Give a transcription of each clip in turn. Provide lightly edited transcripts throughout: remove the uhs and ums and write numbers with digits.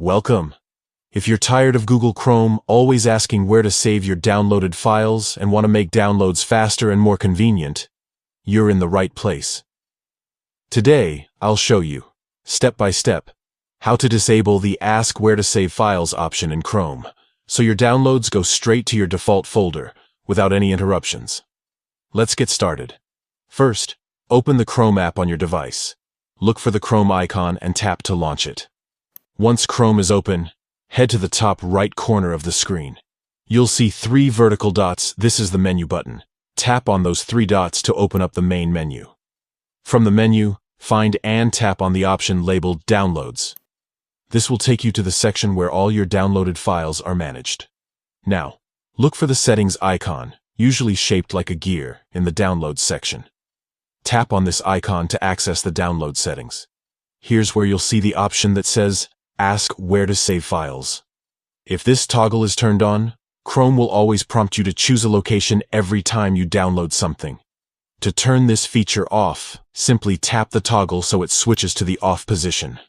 Welcome. If you're tired of Google Chrome always asking where to save your downloaded files and want to make downloads faster and more convenient, you're in the right place. Today, I'll show you, step by step, how to disable the Ask Where to Save Files option in Chrome, so your downloads go straight to your default folder without any interruptions. Let's get started. First, open the Chrome app on your device. Look for the Chrome icon and tap to launch it. Once Chrome is open, head to the top right corner of the screen. You'll see 3 vertical dots. This is the menu button. Tap on those 3 dots to open up the main menu. From the menu, find and tap on the option labeled Downloads. This will take you to the section where all your downloaded files are managed. Now, look for the settings icon, usually shaped like a gear, in the Downloads section. Tap on this icon to access the download settings. Here's where you'll see the option that says Ask Where to Save Files. If this toggle is turned on, Chrome will always prompt you to choose a location every time you download something. To turn this feature off, simply tap the toggle so it switches to the off position.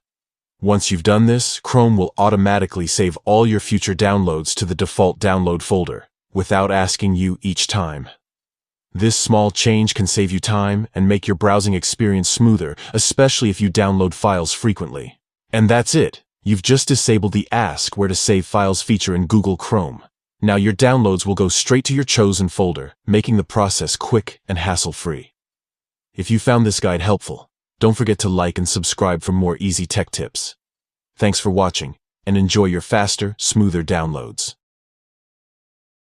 Once you've done this, Chrome will automatically save all your future downloads to the default download folder, without asking you each time. This small change can save you time and make your browsing experience smoother, especially if you download files frequently. And that's it. You've just disabled the Ask Where to Save Files feature in Google Chrome. Now your downloads will go straight to your chosen folder, making the process quick and hassle-free. If you found this guide helpful, don't forget to like and subscribe for more easy tech tips. Thanks for watching, and enjoy your faster, smoother downloads.